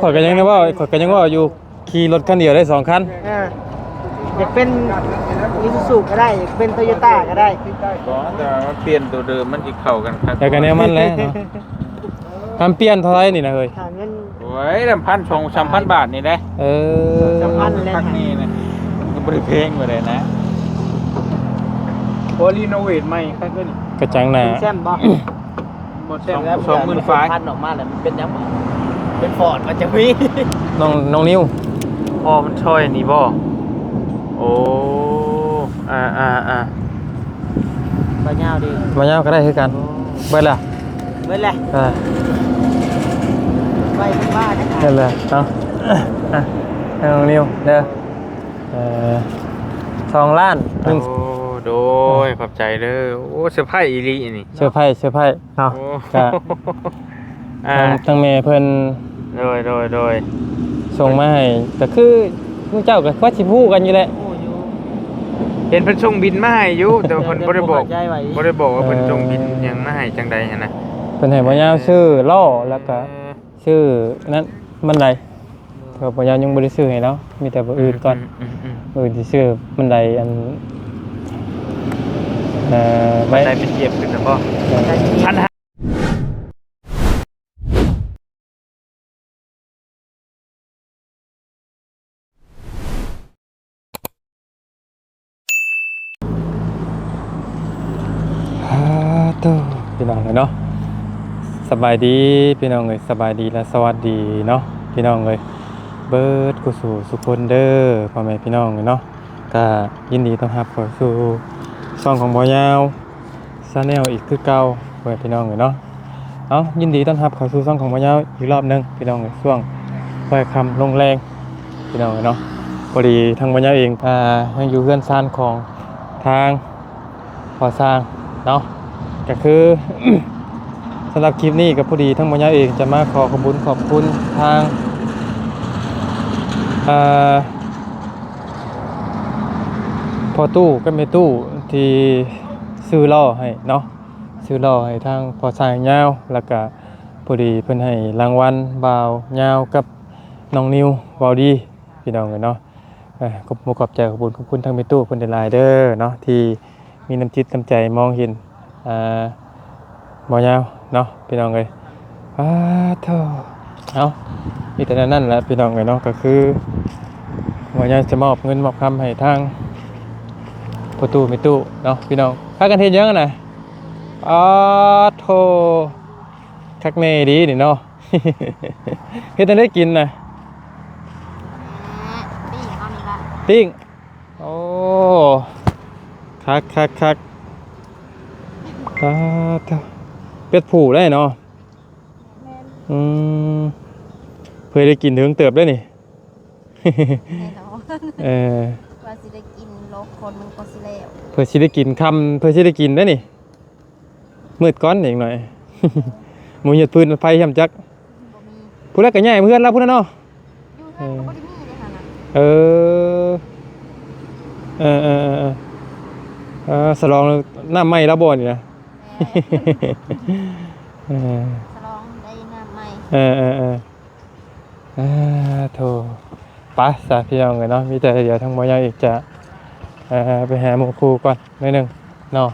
ข่อยก็ยังว่าอยู่ขี่รถคันเดียวได้2คันอยากเป็นอีซูซูก็ได้อยากเป็นโตโยต้าก็ได้ก็แต่มันเปลี่ยนตัวเดิมมันสิเข้ากันครับแต่กันแนวมันแหละเนาะทำเปลี่ยนเท่าไหร่นี่นะเฮ้ยเงินโอ้ย1,000-3,000 บาทนี่เด้3,000แล้วนี่นะมันก็บ่ได้แพงกว่าเลยนะโอรีโนเวทใหม่ครับขึ้นกระจังหน้าแซมบ่บ่แซมแล้ว20,000ฝ่ายพันออกมาแล้วมันเป็นยังเป็นฟอร์ดมันจะมี น้องนิวอ๋อมันช่อยนี่บ่โอ้บ่ยาวดีบ่ยาวก็ได้คือกันเบิดล่ะเบิดแหละไปเป็นบ้าได้ค่ะนั่นแหละเนาะน้องนิวเด้อ2 ล้านโอ้โดยขอบใจเด้อโอ้เซอร์ไพรส์อีหลีนี่เซอร์ไพรส์เนาะก็ทั้งแม่เพิ่นโดยส่งมาให้ก็คือพวกเจ้าก็ว่าสิฮู้กันอยู่แหละเห็นเพิ่นส่งบินมาให้อยู่แต่เพิ่นบ่ได้บอกว่าเพิ่นส่งบินหยังมาให้จังใดหั่นน่ะเพิ่นให้บ่ยาวชื่อล่อแล้วก็ชื่อนั้นมันไดเพิ่นบ่ยาวยังบ่ได้ซื้อให้เนาะมีแต่บ่อื่นก่อนอื่นสิซื้อมันไดอันไม่ได้เป็นเทียบขึ้นนะบ่พันห้าตัวพี่น้องเลยเนาะสบายดีพี่น้องเลยสบายดีและสวัสดีเนาะพี่น้องเลยเบิร์ดกุสู่สุคนเด้อพ่อแม่พี่น้องเลยเนาะก็ยินดีต้อนรับเข้าสู่ช่องของบ่ยาวชาแนลอีกคือเก่าพ่อแม่พี่น้องเลยเนาะเอายินดีต้อนรับเข้าสู่ช่องของบ่ยาวอีกรอบนึงพี่น้องเลยช่วงค่อยคำลงแรงพี่น้องเลยเนาะพอดีทางบ่ยาวเองยังอยู่เพื่อนซ่านของทางพอสร้างเนาะก็คือ สำหรับคลิปนี้กับพอดีทั้งบ่ยาวเองจะมาขอบคุณทางพอตู้ก็ไม่ตู้ที่ซื้อล่อให้เนาะซื้อล่อให้ทางพอสร้างยาวแล้วก็พอดีเพิ่นให้รางวัลบ่าวยาวกับน้องนิวบ่าวดีพี่น้องเนาะขอบใจขอบคุณทางไม่ตู้เพิ่นได้หลายเด้อเนาะที่มีน้ำจิตน้ำใจมองเห็นบ่ยาวเนาะพี่น้องเลยเท่าเอาอีแต่นั่นแหละพี่น้องเลยเนาะก็คือบ่ยาวจะมอบเงินมอบคำให้ทางประตูมิตู้เนาะพี่น้องค่ากันเทศเยอะนะโธ่คักแน่ดีนี่เนาะ เฮ็ดได้กินนะปิ้งโอ้คักเป็ดผูได้เนาะเพื่อได้กินถึงเติบได้นี่ ว่าสิได้กินโลคนมันก็สิแล้วเพื่อสิได้กินคำเพื่อสิได้กินได้นี่มืดก้อนอีกหน่อย หมูหยดปืนไฟช่ำจักผู้แรกก็ใหญ่เพื่อนแล้วพูดนะเนาะสลองน้ำไหม้แล้วบ่นี่นะสลองได้น้ำไหม้โธ่ป้าสาพี่น้องเลยเนาะมีแต่เดี๋ยวทางบ่ยาวอีกจะไปหาหมู่ครูก่อนนิดนึงเนาะ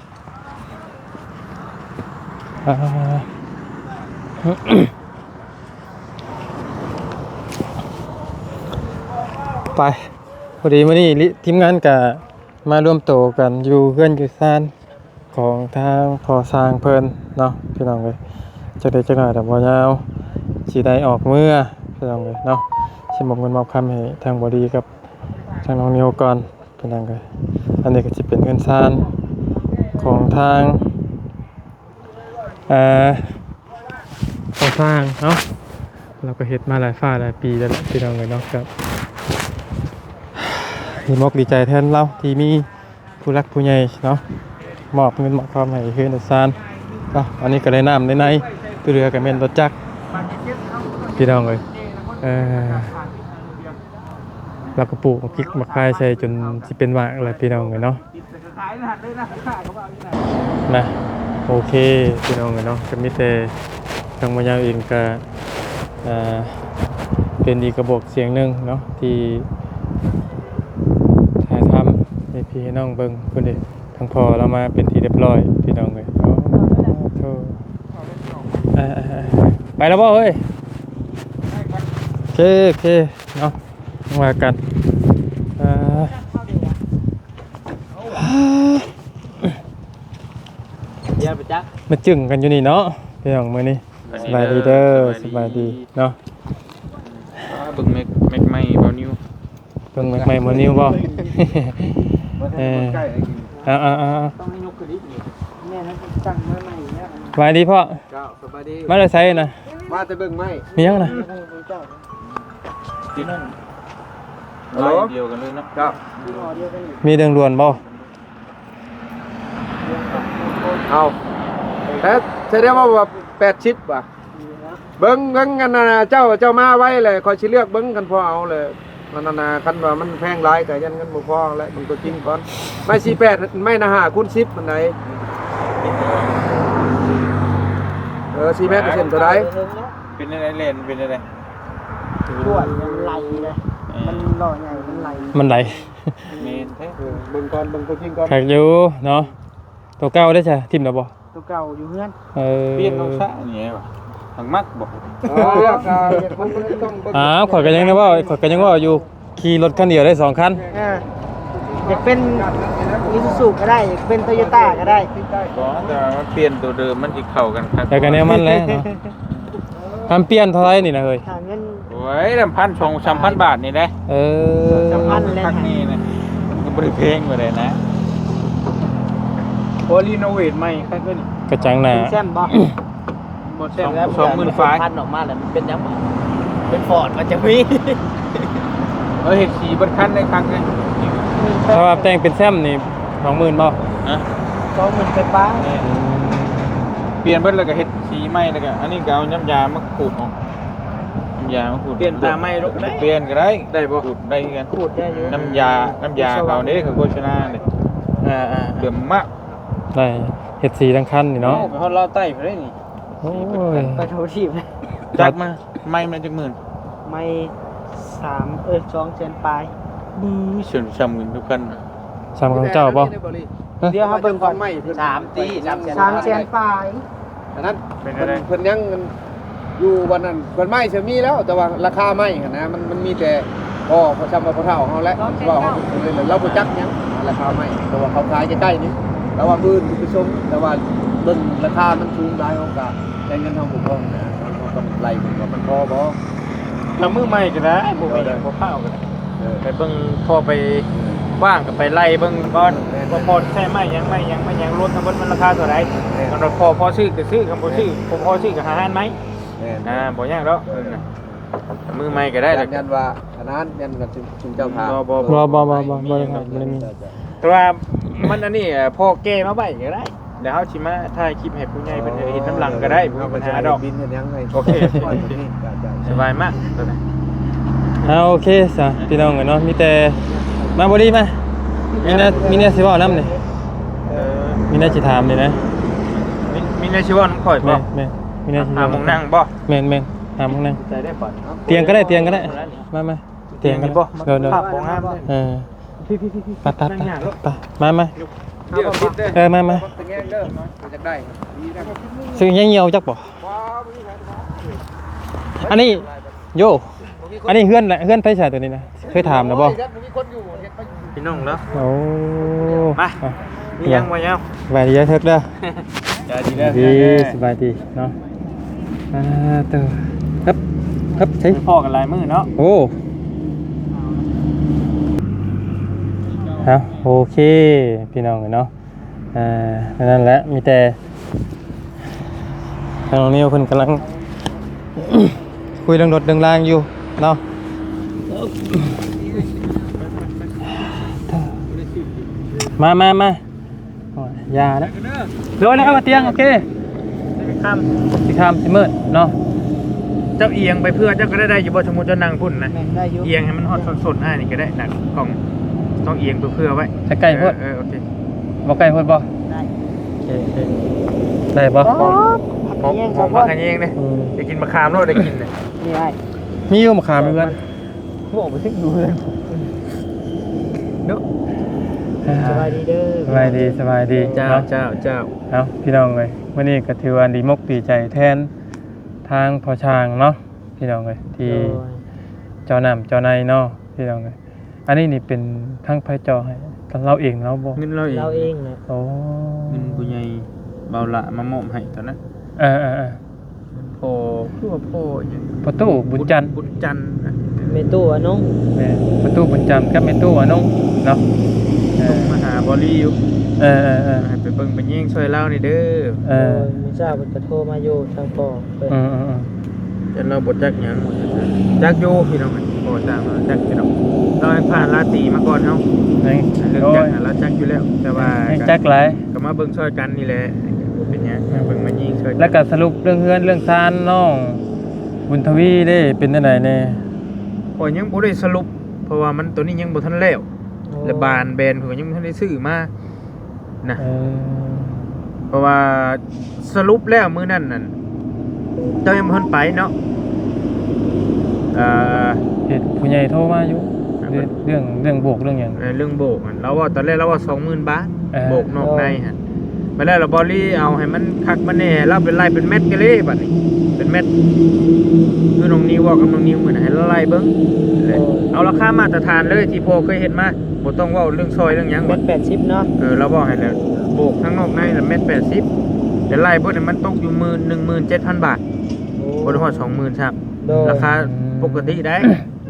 ไปพอดีมื้อนี้ทีมงานก็มาร่วมโตกันอยู่เพื่อนอยู่ซ่านของทางพอสร้างเพิ่นเนาะพี่น้องเลยจะได้จักหน่อยแต่บ่ยาวสิได้ออกเมื่อพี่น้องเลยเนาะสิมอบเงินมอบคำให้ทางบ่ดีกับทางน้องนิวก่อนพี่น้องเลยอันนี้ก็สิเป็นเงินซ่านของทางพอสร้างเนาะเราก็เฮ็ดมาหลายปีแล้วพี่น้องเลยเนาะครับมกดีใจแทนเราที่มีผู้รักผู้ใหญ่เนาะมอบเงินมอบความให้เพื่อนซานอันนี้ก็ได้น้ำในตัวเรือกับเมนรถจักรพี่น้องเลยเราก็ปลูกพริกมะพร้าวใส่จนสิเป็นหมากอะไรพี่น้องเลยเนาะนะโอเคพี่น้องเลยเนาะก็มีแต่ทางมายาวเองก็ เป็นอีกกระบอกเสียงหนึงเนาะที่ถ่ายทำให้พี่ให้น้องเบิ่งเพิ่นเด้ทั้งพ่อเรามาเป็นที่เรียบร้อยพี่น้องเอ้ยโอ้โธ่ไปแล้วบ่เฮ้ยโอเคเนาะว่ากันเดี๋ยวไปจัก มาจึงกันอยู่นี่เนาะพี่น้องมื้อนี้สบายดีเด้อสบายดีเนาะ เบิ่งแม็กไม้เบานิ้ว เบิ่งใหม่ๆมื้อนี้บ่ต้องให้ยกขึ้นอีกนี่แม่นั้นตั้งมาใหม่เนี่ย สบายดีพ่อ เจ้าสบายดี มาได้ไสนะ มาแต่เบิ่งไม้ มีหยังนะ เจ้า ที่นั่นลายเดียวกันเลยเนาะ เจ้าที่หอเดียวกันนี่ มีเรื่องด่วนบ่ เอาแต่แสดงว่า80ป่ะเบิ่งกันนะเจ้ามาไว้เลยคอยสิเลือกเบิ่งกันพอเอาเลยนั่นน่ะคันว่ามันแพงหลายก็ยันกันบ่พอแล้วมันก็จริงก่อนไม่48ไม่นะ5คูณ10มันไหน4เมตรเท่าใด เป็นอะไรเล่นเป็นอะไร ปวดมันไหลเลยมันหล่อใหญ่มันไหล มันไหล เมนแท้ เบิ่งก่อนเบิ่งตัวจริงก่อน คักอยู่เนาะตัวเก่าได้จ้ะทิ่มแล้วบ่ ตัวเก่าอยู่เฮือน เปลี่ยนเอาซะนี่ว่ะทางมักบ่ เลือกมันต้องเบิ่ง ข่อยก็ยังนะว่าข่อยก็ยังว่าอยู่ขี่รถคันเดียวได้2คัน อยากเป็นอีซูซูก็ได้อยากเป็นโตโยต้าก็ได้ บ่แต่ว่าเปลี่ยนตัวเดิมมันสิเข้ากันครับ แต่ก็แนวมันแหละเนาะทำเปลี่ยนเท่าไหร่นี่นะเฮ้ย หาเงิน โอ้ย1,000-2,000 บาทนี่แหละ 3,000เลย ครั้งนี้นะมันก็บ่ได้แพงบ่ได้นะโอรีโนเวทใหม่ครับเพิ่น กระจังหน้า แซมบ่ บ่แซ่บแล้ว20,000ฟ้า พันออกมาแล้วมันเป็นยังไงเป็นฟอร์ดมันจะมี เห็ดสีเบิดคันได้ครั้งไง ถ้าว่าแต่งเป็นแซมนี่20,000บ่ ฮะ 20,000ไปป้า เปลี่ยนเบิดแล้วก็เห็ดสีใหม่แล้วก็อันนี้ก็เอาน้ำยามาขูดออกน้ำยามาขูดเปลี่ยนตาใหม่ลูกได้เปลี่ยนก็ได้บ่ขูดได้กัน พูดได้เยอะ น้ำยาเขานี่คือโฆษณาเนี่ยเดือมมาก ได้เฮ็ดสีทั้งคันนี่เนาะ เขาเล่าใต้ไปได้นี่ โอ้ย ไปโทรทีบเลย จักมาไม่มันจักหมื่น ไม่2 แสนปลาย บื้อส่วนซ้ำกันทุกกัน สามของเจ้าบ่ เดี๋ยวเขาเบิ่งก่อน ไม่เพิ่น 3 แสนปลาย อันนั้น เป็นอะไร เพิ่นยังอยู่วันนั้นเพิ่นไม่จะมีแล้วแต่ว่าราคาไม่นะมันมีแต่พอจำว่าพอเท่าของเขาแล้วว่าเขาเราบ่จักยังราคาไม่แต่ว่าเขาขายใกล้ๆนี่แต่ว่าพื้นผู้ชมแต่ว่าต้นราคามันสูงได้ของกะแต่เงินทางบุคคลนะเขาต้องไล่ว่ามันพอบ่ ทำมือใหม่ก็ได้บ่มีบ่ข้าวก็ได้ไปเบิ่งพอไปว่างก็ไปไล่เบิ่งก่อนบ่พอใช่ไหมยังรถทั้งหมดมันราคาเท่าไหร่มันพอซื้อก็ซื้อคำบ่ซื้อผมพอซื้อก็หาหารไหมบ่ยากดอกมือใหม่ก็ได้ ยันว่าอันนั้นยันกับชุมเจ้าทาง บ่ได้ครับบ่ได้มี แต่ว่ามันอันนี้พอแก้มาไว้ก็ได้เดี๋ยวเฮาสิมาถ่ายคลิปให้ผู้ใหญ่เพิ่นเห็นน้ำหลังก็ได้บ่มีปัญหาดอก บินกันยังไง โอเคสบายมากตัวนี้ โอเคซะพี่น้องเนาะมีแต่มาบ่ดีมามีแน่สิเว้านำนี่มีแน่สิถามนี่นะ มีในชีวิตน้ำข่อยบ่ แม่มีแน่สิ หาหมองนั่งบ่ แม่หาหมองนั่ง ใจได้บ่ เตียงก็ได้มาเตียงกัน บ่ เดี๋ยว ภาพบ่งามเลย ไปมา เดี๋ยวคิดเด้อ มา ตะแงงเด้อจะได้ดีนะ ซึ่งยังเหี่ยวจักบ่อันนี้โยอันนี้เฮือนไผใช่ตัวนี้นะเคยถามนะบ่ พี่น้องเนาะ โอ้ มามียังบ่ยัง สบายดีเถิกเด้อ อย่าดีเด้อ ดีสบายดีเนาะตัวครับใช่ พ่อกันหลายมื้อเนาะ โอ้ฮะโอเคพี่น้องเนาะนั่นแหละมีแต่ทางน้องนิวเพิ่นกำลัง คุยเรื่องรถเรื่องรางอยู่เนาะมาโอ้ยยาแล้วเดี๋ยวนะครับเตียงโอเค ข้าม สิข้ามสิมืดเนาะ เจ้าเอียงไปเพื่อเจ้าก็ได้อยู่บ่สมมุติเจ้านั่งพุ่นนะ แม่นได้อยู่ เอียงให้มันฮอดสดๆนี่ก็ได้หนักกล่องต้องเอียงเพื่อไว้ ใกล้ๆพุ่น โอเค บ่ใกล้พุ่นบ่ ได้ โอเคได้บ่ ผมมากันเองเด้ อืม ได้กินมะขามแล้วได้กินเลย นี่ไอ้ มีอยู่มะขามเพื่อน บอกไปถึงอยู่เลยเนาะ สบายดีเด้อ สบายดีสบายดี เจ้า เนาะ เจ้าเจ้า เอาพี่น้องเลยวันนี้ก็ถือว่าดีมกดีใจแทนทางพอช้างเนาะพี่น้องเลยที่เจ้านำเจ้านายเนาะพี่น้องเลยอันนี้นี่เป็นทั้งไผจอให้เราเองเราบ่ เงินเราเอง เราเองนะ โอ้ เงินผู้ใหญ่เบาละมามอบให้ตอนนั้น เออ พ่อคือว่าพ่อยัง ประตูบุญจันทร์ บุญจันทร์นะ เมตู้อะน้อง แม่ประตูบุญจันทร์กับแม่ตู้อะน้องเนาะเอ ส่ง อ มาหาบอลลี่อยู่ เออ ให้ไปเบิ่งไปแย่งช่วยเล่านี่เด้อ เออ ไม่ทราบว่าจะโทรมาอยู่ทางพ่อเพิ่น แต่เราบทจักหยังจักอยู่พี่น้องโอ้ตามมาจักพี่น้องเราให้ผ่านราตรีมาก่อนเฮา นี่ เรื่อง โอ้ จัก ย น่ะเราจักอยู่แล้ว แต่ว่า ยังจักหลาย ก็มาเบิ่งช่วยกันนี่แหละเป็นหยังมาเบิ่งมายิงช่วยกัน แล้วก็สรุปเรื่องเฮือนเรื่องซานน้องบุญทวีได้เป็นจังไดแน่ โอ้ยยังบ่ได้สรุปเพราะว่ามันตัวนี้ยังบ่ทันแล้วและบานแบรนด์เพิ่นก็ยังบ่ทันได้ซื้อมานะ เออ เพราะว่าสรุปแล้วมื้อนั้นนั่นเจ้ายังบ่ทันไปเนาะเอ่อ เฮ็ดผู้ใหญ่โทรมาอยู่เรื่องโบกเรื่องหยัง เรื่องโบกอะเราว่าตอนแรกเราว่า 20,000 บาท โบกนอกในฮะไปแล้วเราบอลลี่เอาให้มันคักมันแน่เราเป็นไล่เป็นเม็ดกันเลยบัดนี้เป็นเม็ดคือน้องนิวว่ากับน้องนิวเหมือนให้เราไล่เบิ้งเลยเอาราคามาตรฐานเลยที่พ่อเคยเห็นมาบ่ต้องว่าเรื่องซอยเรื่องหยัง เม็ บั ด ด 80เนาะ เราบอกให้แล้วโบกทั้งนอกในละเม็ด80แต่ไล่เบิ้งมันตกอยู่17,000 บาทบ่ได้ฮอด 20,000ครับ โดย ราคาปกติได้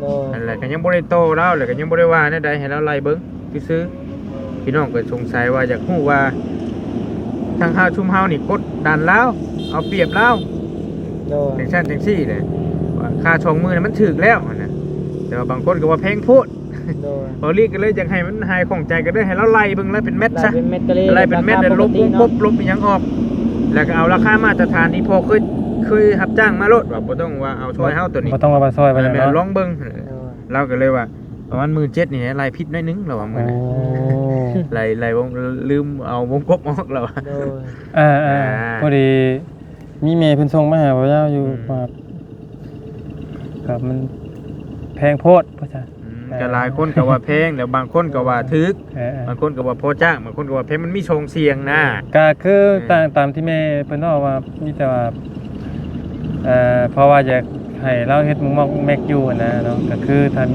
โดย นั่นแหละก็ยังบ่ได้โตแล้วแล้วก็ยังบ่ได้ว่าแน่ใดให้เราไล่เบิ้งซื้อพี่น้องก็สงสัยว่าอยากฮู้ว่าทางเฮาชุมเฮานี่กดดันแล้วเอาเปรียบแล้ว โดย จังซั่นจังซี่เลยว่าค่าชงมือน่ะมันถูกแล้วนะแต่ว่าบางคนก็ว่าแพงโพด โดย พอรีกก็เลยอยากให้มันหายของใจกันเด้อให้เราไล่เบิ่งแล้วเป็นเม็ด ลาย ซะ เป็นเม็ดก็เลย ไล่เป็นเม็ดแล้วลบ ราคาปกติ ปุ๊บลบอีหยังออก แล้วก็เอาราคามาตรฐานที่พอเคยรับจ้างมาโลดว่าบ่ต้องว่าเอาช่วยเฮาตัวนี้ บ่ต้องว่าซอยไป แม่ เนาะ ลองเบิ่ง โดย เราก็เลยว่าประมาณ17,000นี่ไล่ผิดน้อยนึงแล้วว่ามื้อ โอ้ นั้นไล่วงลืมเอาวงกบออกแล้วว่า โดย พอดีมีเมย์เพิ่นส่งมาหาบ่ยาวอยู่มาครับมันแพงโพดว่าซั่น ก็หลายคนก็ว่าแพงแล้วบางคนก็ว่าถึก เออ บางคนก็ว่าพอจ้างบางคนก็ว่าเพลงมันมีชงเสียงนะ ก็คือตามที่แม่เพิ่นบอกว่ามีแต่ว่าเพราะว่าอยากให้เราเฮ็ดมุงมอกแม็กอยู่นะเนาะก็คือท่าน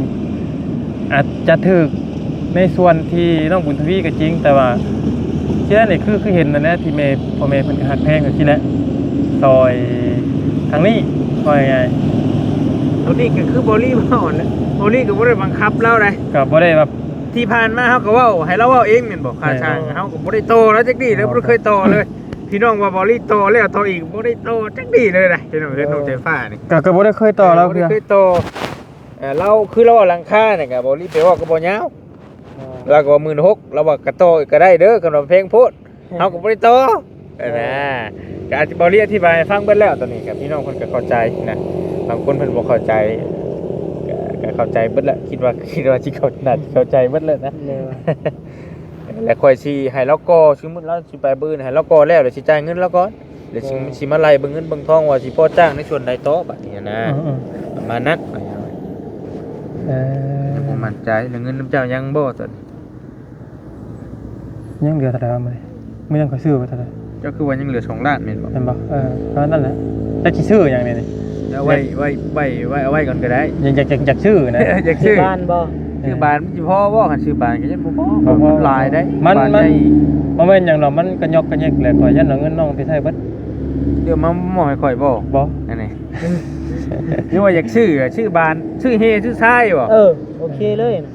อาจจะถึกในส่วนที่น้องบุญทวีก็จริง แต่ว่าที่นั่นนี่คือเห็นนะที่แม่พ่อแม่เพิ่นก็ฮักแพงกันที่แหละซอยทางนี้ซอยไง ตัวนี้ก็คือบอลลี่มาอ่อนแล้วบอลลี่ก็บ่ได้บังคับเราเลย ก็บ่ได้แบบ ที่ผ่านมาเฮาก็เว้าให้เราเว้าเองแม่นบ่ค่าช่างเฮาก็บ่ได้โตแล้วจักดีเลยบ่ได้เคยโตเลย พี่น้องว่าบอลลี่โตแล้วโตอีกบ่ได้โตจักดีเลยนะพี่น้องเฮ็ดน้องใจฟ้านี่ ก็บ่ได้เคยต่อแล้ว บ่ เพื่ ได้ อ เคยโตเราคือเราเอาหลังคาเนี่ยก็บอลลี่ไปว่าก็บ่ยาวเราก็ว่า16,000เราว่ากระโตก็ได้เด้อกันว่าเพลงโพดเฮาก็บ่ได้โตนะก็อธิบอลลี่อธิบายให้ฟังเบิดแล้วตอนนี้ครับพี่น้องเพิ่นก็เข้าใจนะบางคนเพิ่นบ่เข้าใจก็เข้าใจเบิดแล้วคิดว่าสิเข้าใจเบิดแล้วนะ โดย แล้วค่อยสิให้เราก่อสมมุติเราสิไปบื้นให้เราก่อแล้วเดี๋ยวสิจ่ายเงินแล้วก่อนเดี๋ยวสิมาไล่เบิ่งเงินเบิ่งทองว่าสิพอจ้างในส่วนใดต่อบัดนี้นะประมาณนั้น ผมมั่นใจเรื่องเงินน้ำเจ้ายังบ่ตอน ยังเหลือเท่าไหร่มื้อนี้มื้อยังค่อยซื้อไปเท่าไหร่ เจ้าคือว่ายังเหลือ2ล้านแม่นบ่ แม่นบ่ก็นั่นแหละแต่สิซื้อหยังนี่ เอาไว้ก่อนก็ได้ อยากซื้อนะ อยาก ชื่ ซื้ อ อ บ้านบ่ ชื่อบ้านมันสิพอบ่คันชื่อบ้านก็ยังบ่พอ บ่พอ หลายได้ มัน บ้า มัน ใหญ่ บ่แม่นหยังดอกมันกระยอกกระแยกแหละข่อยยันเอาเงินน้องไปใช้เบิด เดี๋ยวมาหมอให้ข่อยบ่ บ่ อันนี้นี่ว่าอยากซื้อชื่อบ้านชื่อเฮชื่อชายบ่ โอเคเลยนะ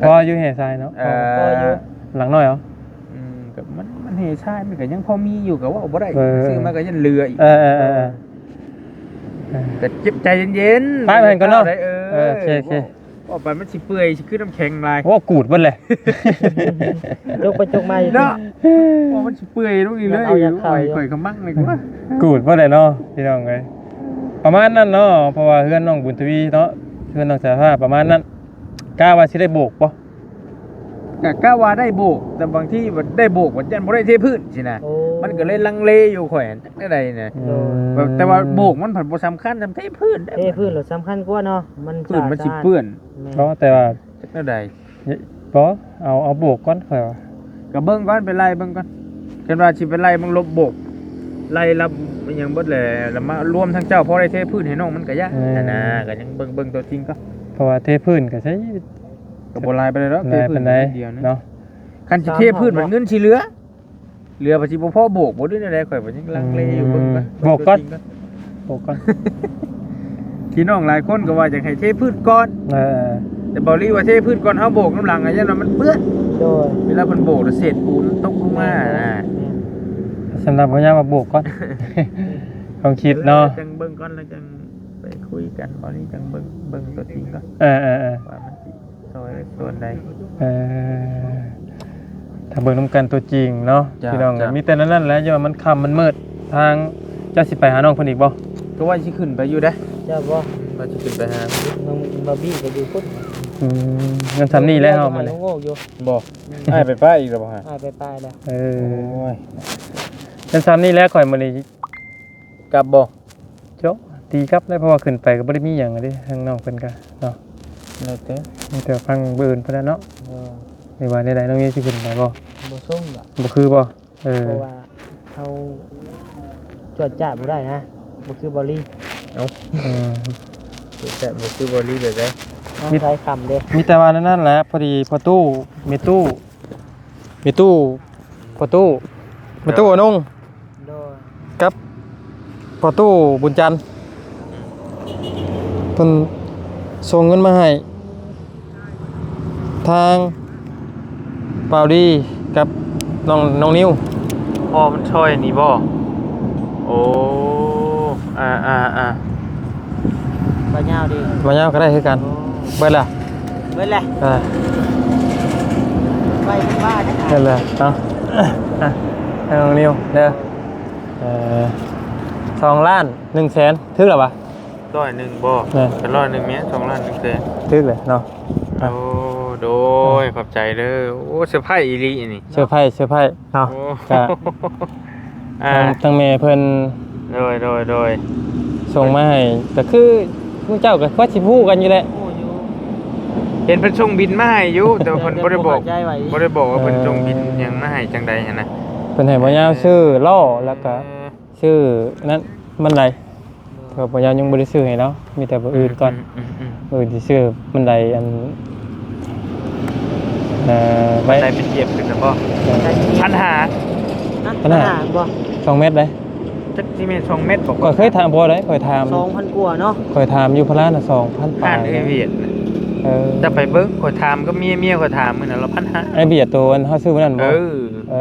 พออยู่แห่ทรายเนาะ พออยู่ หลังน้อยเหรอ ก็มันเฮชายมันก็ยังพอมีอยู่ก็ว่าบ่ได้ เออ ซื้อมาก็ยังเหลืออีก เออ ก็เจ็บใจเย็นๆ ไปเพิ่นก่อนเนาะ ได้ โอเค ว่าไปมันสิเปื่อยสิคือน้ำแข็งลาย โอ้กูดเบิดเลย จกไปจกมาอยู่ เนาะว่ามันสิเปื่อยลงอีกเลย เอาอยากเข้า ข่อยขมังเลยว่า กูดเบิดเลยเนาะพี่น้องเอ้ยประมาณนั้นเนาะเพราะว่าเฮือนน้องบุญทวีเนาะเฮือนน้องสาภาพประมาณนั้นกล้าว่าสิได้โบกบ่ ก็กะว่าได้โบกแต่บางที่บ่ได้โบกว่าจันบ่ได้เทพื้นสินะ โอ้ มันก็เลยลังเลอยู่ข่อยจังได๋น่ะ แต่ว่าโบกมันผัดบ่สำคัญจำเทพื้นได้ เทพื้นหรือสำคัญกว่าเนาะมัน พื้นมันสิเปื้อน เพราะแต่ว่า จังได๋ บ่เอาโบกก่อนค่อยว่า ก็เบิ่งก่อนไปไล่เบิ่งก่อนกันว่าสิไปไล่มึงลบโบกไล่รับอิหยังเบิดแหละแล้วมารวมทั้งเจ้าพอได้เทพื้นให้น้องมันก็ยากนะก็ยังเบิ่งตัวจริงก็ เพราะว่าเทพื้นก็ใช้ ก็บ่ไล่ไปเลยเนาะเท ได้ พื้ ปาน นใด เดียวนะ เนาะ คันสิเทพื้นมันเงินสิเหลือบ่สิบ่พอโบกบ่ได้แนวใดข่อยบ่ยังลังเลอยู่เบิ่งก่อน โบกก่อนโบกก่อน พี่น้องหลายคนก็ว่าจะให้เทพื้นก่อน แต่บอลี่ว่าเทพื้นก่อนเฮาโบกน้ำหลังอะยันว่ามันเปื้อน โดย เวลาเพิ่นโบกแล้วเศษปูนตกลงมานะ สำหรับพ่อยามว่าโบกก่อน ต้องคิดเนาะ จังเบิ่งก่อนแล้วจังไปคุยกันบอลี่จังเบิ่งตัวจริงก่อน เออ ว่ามันสิซอยส่วนใด ถ้าเบิ่งนํกันตัวจริงเนาะ จ้ะ พี่น้องก็ จ้ะ มีแต่นั้นแหละอย่าว่ามันค่ำมันมืดทางเจ้าสิไปหาน้องเพิ่นอีกบ่ ก็ว่าสิขึ้นไปอยู่เด้ เจ้าบ่ ว่าสิขึ้นไปหา น้องบาร์บี้ก็อยู่พุ่น งั้นทำนี่แล้วเฮามาเลย โง่อยู่ บ่อ้ายไปป้าอีกแล้วบ่ฮะ หายไปแล้ว เอ โอ้ อย งั้นทำนี่แล้วข่อยมื้อนี้ กลับบ่ โจ๊ะตีกลับแล้วเพราะว่าขึ้นไปก็บ่ได้มีหยังอะเด้ทางน้องเพิ่นก็เนาะ แล้วแต่ มีแต่ฟังเบิ่นเพิ่นน่ะเนาะ เออ ไม่ว่าใดๆน้องนี่สิขึ้นไปบ่ บ่ส่งดอก บ่คือบ่เออ เพราะว่าเขาจวดจ้าบ่ได้นะบ่คือบอลลี่ อืม แต่บ่คือบอลี่เลยเด้ มีใช้คำเด้ มีแต่ว่านั่นแหละพอดีพอตู้มีตู้พอตู้อนง โดย กับพอตู้บุญจันทร์เพิ่นส่งเงินมาให้ทางเปาดีกับน้องนิว พ่อมันช่วยนี่บ่โอ้ บ่ยาวดี มายาวก็ได้คือกันเบิดล่ะ เว้ยแหละ ไปเป็นบ้าได้ เบิดล่ะเนาะให้น้องนิวเด้อ2 ล้าน 1 แสนถึกแล้วปะ ร้อยหนึ่งบ่ แม่ เป็นร้อยหนึ่งเมีย2 ล้าน1แสน ถึกเลยเนาะ โอ้โดยขอบใจเด้อโอ้เซอร์ไพรส์อีหลีนี่ เซอร์ไพรส์เนาะ โอ้ ก็ ทางแม่เพิ่น โดย ส่งมาให้ก็คือพวกเจ้าก็ว่าสิฮู้กันอยู่แหละ โอ้อยู่ เห็นเพิ่นส่งบินมาให้อยู่แต่ว่าเพิ่นบ่ได้บอก ใจไว้ บ่ได้บอกว่าเพิ่นส่งบินหยังมาให้จังใดหั่นน่ะ เพิ่นให้บ่ยาวชื่อล่อแล้วก็ชื่อนั้นมันไดก็บ่ยาวยังบ่ได้ซื้อให้เนาะมีแต่บ่อื่นก่อน ม อื่นสิซื้อมันไดอันใบ ได้เป็นเทียบขึ้นแล้วบ่ ปัญหา 1,500 บ่ 2 เม็ดได้ จักสิแม่น2เม็ดบ่ ก็เคยถามบ่ได้ค่อยถาม 2,000 กว่าเนาะ ค่อยถามอยู่พลาน่ะ 2,000 ปา ผ่าย นเอเวียด จะไปเบิ่งขอยถามก็เมียขอยถามมื้อนั้นเรา1,500 ไอเบียดตัวอันเฮาซื้อมื้อนั้น เอ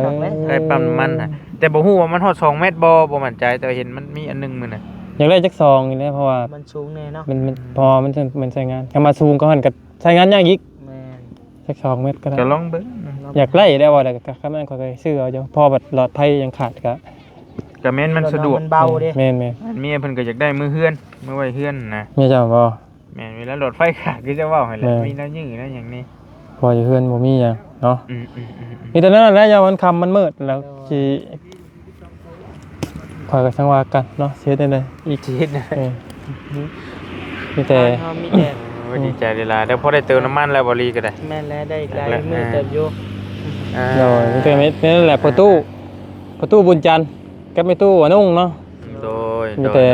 บ่ อไอ้ปั๊มมันน่ะแต่บ่ฮู้ว่ามันฮอด2เม็ดบ่มั่นใจแต่เห็นมันมีอันนึงมื้อน่ะ อยากได้จักซองนี่แหละเพราะว่า มันสูงแน่เนาะ มันพอมันใช้งานถ้ามาซูมก็หันก็ใช้งานยากอีก แม่น สัก2 เม็ดก็ได้ จะลองเบิ่ง อยากไล่ได้ว่าแต่ก็คันนั้นก็เคยซื้อเอาอยู่พอบัดหลอดไฟยังขาดก็ ก็แม่นมันสะดวก มันเบาเด้ แม่น เมียเพิ่นก็อยากได้มือเฮือนมือไว้เฮือนนะ ๆแม่เจ้าบ่ แม่นเวลารถไฟขาดก็จะเว้าให้แหละ แม่ มีแน้ยื้อนะอย่างนี้ พออยู่เฮือนบ่มีหยังเนาะ อืม มีแต่นั้นแหละยามมันค่ำมันมืดแล้วสิคอยก็สังว่ากันเนาะเสียได้เลยอีก ชีวิตนะ เออมีแต่ เฮามีแต่ โอ้ยดีใจเวลาเดี๋ยวพอได้เติมน้ำมันแล้วบ่รีก็ได้ แม่นแล้วได้อีกหลายมื้อเติบอยู่ โดยมีแต่นั่นแหละประตูบุญจันทร์กับแม่ตู้อนุ่งเนาะ โดย มีแต่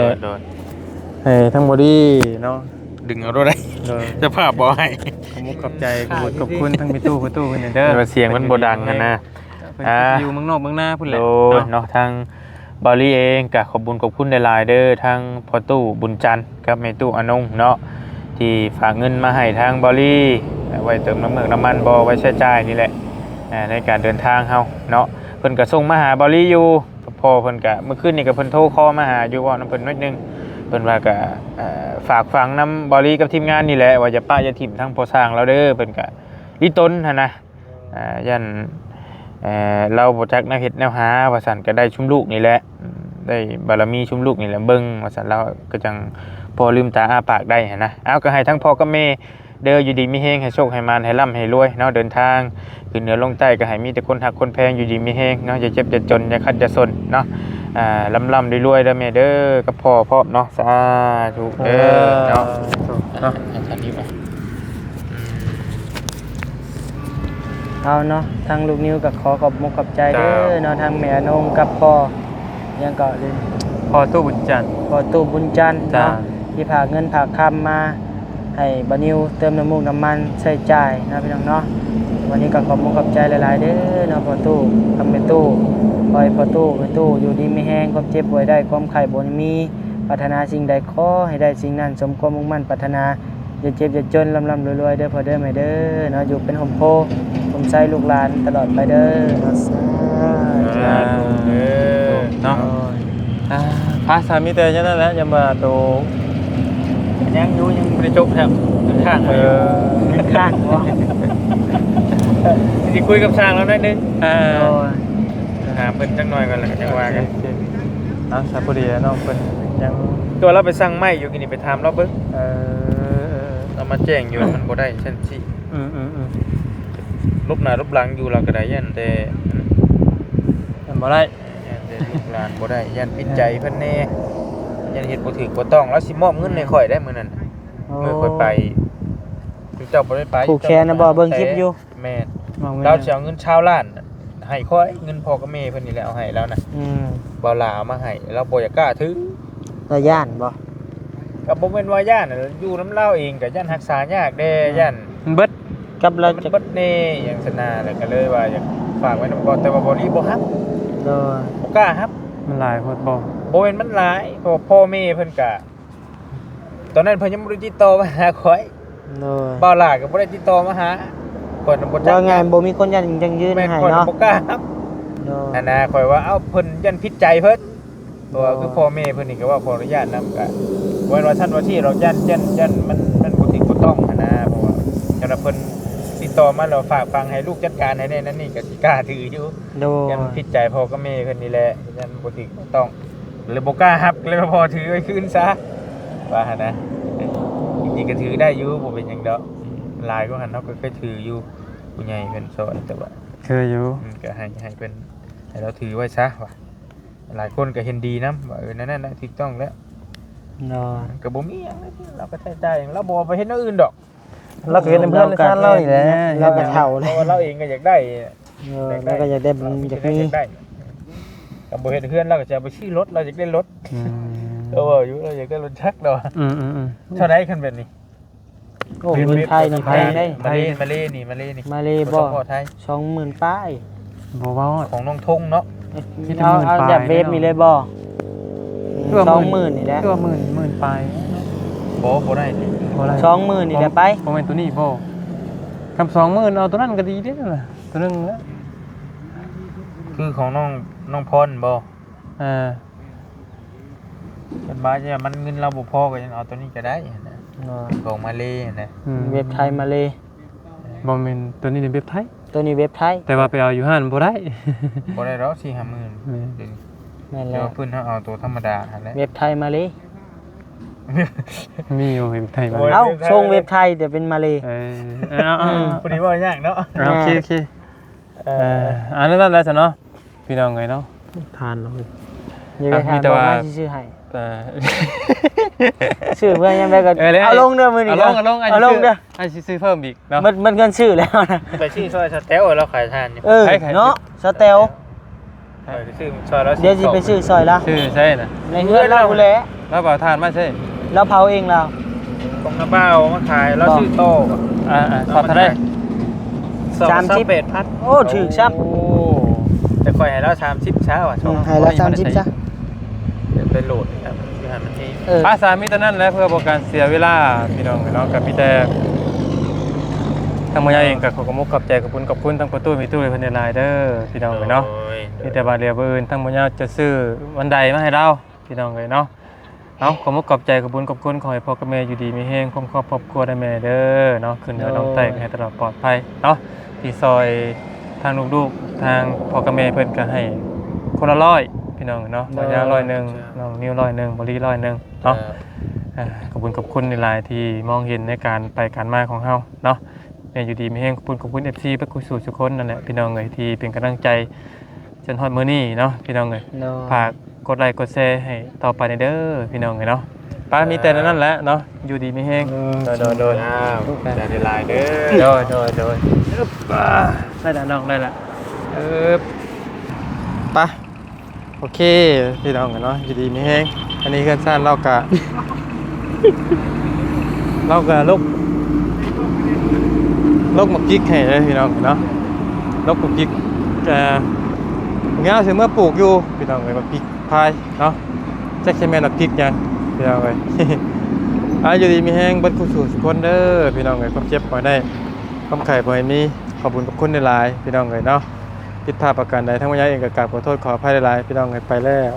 ให้ทั้งบอดี้เนาะ ดึงเอาด้วยได้ โดย จะภาพบ่ให้ ขอบใจขอบคุณทั้งแม่ตู้เพิ่นเด้อ เสียงมันบ่ดังนะ เพิ่นอยู่เมืองนอกเมืองหน้าพุ่นแหละ โดยเนาะทางบอลลี่เองก็ขอบคุญขอบคุณหลายๆเด้อทางพ่อตู้บุญจันทร์กับแม่ตู้อนงเนาะที่ฝากเงินมาให้ทางบอลลี่ไว้เติมน้ำมันบ่ไว้ใช้จ่ายนี่แหละในการเดินทางเฮาเนาะเพิ่นก็ส่งมาหาบอลลี่อยู่พอเพิ่นก็เมื่อคืนนี่ก็เพิ่นโทรคอมาหาอยู่ว่าน้ำเพิ่นนิดนึงเพิ่นว่าก็ฝากฟังน้ำบอลลี่กับทีมงานนี่แหละว่าจะป้าจะถิ่มทั้งพอสร้างเราเด้อเพิ่นก็ลิต้นหั่นนะยันเราบ่จักแนวเฮ็ดแนวหาว่าซั่นก็ได้ชุมลูกนี่แหละได้บารมีชุมลูกนี่แหละเบิ่งว่าซั่นเราก็จังพอลืมตาอ้าปากได้หั่นนะเอาก็ให้ทั้งพ่อกับแม่ เด้ออยู่ดีมีแฮงให้โชคให้มานให้ร่ำให้รวยเนาะเดินทางขึ้นเหนือลงใต้ก็ให้มีแต่คนฮักคนแพงอยู่ดีมีแฮงเนาะอย่าเจ็บอย่าจนอย่าคัดอย่าสนเนาะร่ำรวยๆเด้อแม่เด้อกับพ่อพร้อมเนาะสาธุเด้อเนาะเนาะท่านนี้ป่ะ เอาเนาะทางลูกนิ้วก็ขอขอบมุกขอบใจเด้อเนาะทางแม่นงกับพ่อยังก็เลย พอตู้บุญจันทร์ พ่อตู้บุญจันทร์ จ้า เนาะที่พากเงินพากคำมาให้บ่นิวเติมน้ำมูกน้ำมันใช้จ่ายนะพี่น้องเนาะวันนี้ก็ขอบมุกขอบใจหลายๆเด้อเนาะพ่อตู้ทำเป็นตู้คอยพ่อตู้เป็นตู้อยู่ดีไม่แห้งความเจ็บป่วยได้ความไข้บ่มีปรารถนาสิ่งใดขอให้ได้สิ่งนั้นสมความมุ่งมั่นปรารถนาอย่าเจ็บอย่าจนร่ำรวยๆเด้อพ่อเด้อแม่เด้อเนาะอยู่เป็นห่มโพผมใส่ลูกหลานตลอดไปเด้อเนาะสาธุ เนาะพาสามีเตยนั่นแหละอย่ามาโต ยังอยู่ยังบ่ได้จบครับข้างไป ข้างบ่ สิคุยกับช่างแล้วหน่อยนึง โอ้ย ถามเพิ่นจังหน่อยก่อนแล้วก็จังว่ากัน เอาซาบุรีน้องเพิ่นยัง ตัวเราไปสั่งไม้อยู่กินนี่ไปถามเราเบิ่ง เออ เรามาแจ้งอยู่มันบ่ได้เช่นสิ ลบหน้าลบหลังอยู่เราก็ได้ยันแต่ บ่ได้ ยันแต่ลูกหลานบ่ได้ยันผิดใจเพิ่นแน่ยันเฮ็ดบ่ถูกบ่ต้องแล้วสิมอบเงินให้ข่อยได้มื้อนั้นมื้อข่อยไปคือเจ้าบ่ได้ไป ผูกแขนนะบ่เบิ่งคลิปอยู่ แม่นเราสิเอาเงินชาวล้านให้ข่อยเงินพ่อกับแม่เพิ่นนี่แหละเอาให้แล้วนะ บ่าวลาเอามาให้เราบ่อยากกล้าถือ เราย่านบ่ ก็บ่แม่นว่าย่านน่ะอยู่นำเราเองก็ย่านรักษายากเด้ย่าน เบิด กับเรา มัน จะ เบิดแน่อย่างสนาแล้วก็เลยว่าอยากฝากไว้นำก่อนแต่ว่าบ่รีบ่ฮับ โดย บ่กล้าฮับ มันหลายโพดบ่ บ่แม่นมันหลายเพราะว่าพ่อแม่เพิ่นก็ตอนนั้นเพิ่นยังบ่ได้ติดต่อมาหาข่อย โดย บ่าวลาก็บ่ได้ติดต่อมาหาข่อยน่ะบ่จั ว่าก ไงบ่มีคนยันยังยืน แม่น ให้ ข่อยน่ะ เนาะ บ่กล้าฮับ โดย อันน่ะข่อยว่าเอ้าเพิ่นยันผิดใจเพิ่นตัวคือพ่อแม่เพิ่นนี่ก็ว่าขออนุญาตนำก็บ่แม่นว่าท่านว่าที่เรายันมันบ่ถูกบ่ต้องหันนะเพราะว่าจังว่าเพิ่นติดต่อมาแล้วฝากฟังให้ลูกจัดการให้แน่นั่นนี่ก็สิกล้าถืออยู่ โดย ยันผิดใจพ่อกับแม่เพิ่นนี่แหละยันบ่ถูกบ่ต้องเลยบ่กล้ารับเลยพอถือไว้คืนซะว่าหั่นนะจริงๆก็ถือได้อยู่บ่เป็นหยังดอกหลายกว่าหั่นเนาะก็เคยถืออยู่ผู้ใหญ่เพิ่นสอนแต่ว่า เคยอยู่ ก็ให้เป็นให้เราถือไว้ซะว่ะหลายคนก็เห็นดีนะว่านั่นน่ะถูกต้องแล้ว โดย ก็บ่มีหยังเลยเราก็ใช้จ่ายเราบ่ไปเฮ็ดอย่างอื่นดอก เราก็เห็นเพื่อนในชาติเรานี่แหละ เราก็เฒ่า เพ เลย ราะว่าเราเองก็อยากได้ เราก็อยากได้บุญอยากมี ได้ก็บ่เฮ็ดเพื่อนเราก็จะเอาไปซื้อรถเราอยากได้รถเอออยู่เราอยากได้รถชักดอกเท่าไหร่คันแบบนี้ โอ้เงินไทยนี่แพงได้ มาเลนี่ มาเลยบ่ พอไทย 20,000ป้าย บ่เว้า ของน้องทงเนาะ มีแต่ เอา 10,000ปลาย แบบเวฟมีเลยบ่ คือว่า 20,000นี่แหละ คือว่าหมื่นปลาย บ่ได้ดิ บ่ได้ 20,000นี่แหละไป บ่แม่นตัวนี้บ่คำ20,000เอาตัวนั้นก็ดีเด้นั่นน่ะตัวนึงแล้ว คือของน้องพรบ่ อ่า เป็นบ้าใช่มันเงินเราบ่พอก็ยังเอาตัวนี้ก็ได้นะของมาเลนะ เว็บไทยมาเลย บ่แม่นตัวนี้ในเว็บไทย ตัวนี้เว็บไทย แต่ว่าไปเอาอยู่ห้านบ่ได้ บ่ได้ดอก4-5,000 แม่น เดี๋ แล้ ยว ว เพิ่นเอาตัวธรรมดาหั่นแหละ เว็บไทยมาเลย มีอยู่เว็บไทยมา โอ้ย เอ้าส่งเว็บไทยแต่เป็นมาเลย เอา พอดีว่ายากเนาะ โอเคอันนั้นแหละจ้ะเนาะพี่น้องไงเนาะทานเลย อย่าไปถาม มีแต่ บอก ว่า ว่าชื่อให้ แต่ ชื่อเพื่อนยังไงก็ เอาลงเด้อมื้อนี้ เอาลง เอาลงเด้อ ไอ้ซื้อเพิ่มอีกเนาะ มันเกินชื่อแล้วนะ ไปชื่อซอยสเตลเราขายทานอยู่ เนาะสเตล ไปชื่อซอยแล้ว เดี๋ยวสิไปซื้อซอยละ ชื่อใช่น่ะ ในเฮือนเราพู้นแหละ แล้วเปล่าทานมาใช่ เราเผาเองเรา ตรงน้ำเบ้ามาขายแล้วชื่อโต สอบเท่าไหร่ 38,000 โอ้ถูกซ้ โอ้ แต่ค่อยให้เรา30เช้าอ่ะช่วง ำให้ละ30ซะ เดี๋ยวไปโหลดครับอยู่หันมันเอง เออ ภาษามีแต่นั้นแหละเพื่อบ่การเสียเวลาพี่น้องเนาะกับพี่แต่ทางมวยาเองก็ขอบใจขอบคุณทั้งประตูมีตู้เพิ่นได้หลายเด้อพี่น้องเนาะ มีแต่บาเรียบอื่นทั้งหมดจะซื้อวันใดมาให้เราพี่น้องเลยเนาะเอาขอมุกขอบใจขอบคุณขอให้พ่อกับแม่อยู่ดีมีแห้งครอบครัวได้แม่เด้อเนาะขึ้นเหนือน้องไต่ให้ตลอดปลอดภัยเนาะที่ซอยทางลูกๆทางพ่อกับแม่เพิ่นก็ให้คนละ100พี่น้องเนาะบ่ยา100นึงน้องนิว100นึงบ่ลี100นึงเนาะ ขอบคุณในหลายที่มองเห็นในการไปการมาของเฮาเนาะแม่อยู่ดีมีแฮงขอบคุณ FC เบิดกุสู่ทุกคนนั่นแหละพี่น้องเอ้ยที่เป็นกำลังใจจนฮอดมื้อนี้เนาะพี่น้องเอ้ย โดย ฝากกดไลค์กดแชร์ให้ต่อไปในเด้อพี่น้องเอ้ยเนาะป้ามีแต่นั้นแหละเนาะอยู่ดีมีแฮงโดย อ้าวใจได้หลายเด้อ โดยอึ๊บได้ละน้องได้ละไปโอเคพี่น้องกันเนาะอยู่ดีมีแฮงอันนี้ก็ซ่านเรากะ เรากะลกหมกกิ๊กให้เลยพี่น้องเนาะลกหมกกิ๊กงาถึงเมื่อปลูกอยู่พี่น้องเลยหมกกิ๊กพายเนาะแจ็คใช่แม่นหมกกิ๊กยังพี่น้องเลย อยู่ดีมีแฮงเบิดคู่สู่ทุกคนเด้อพี่น้องเลยความเจ็บบ่ได้ความไข่บ่ให้มีขอบคุณในหลายพี่น้องเลยเนาะผิดพลาดประการใดทั้งวันนี้เองก็กราบขอโทษขออภัยหลายๆพี่น้องเลยไปแล้ว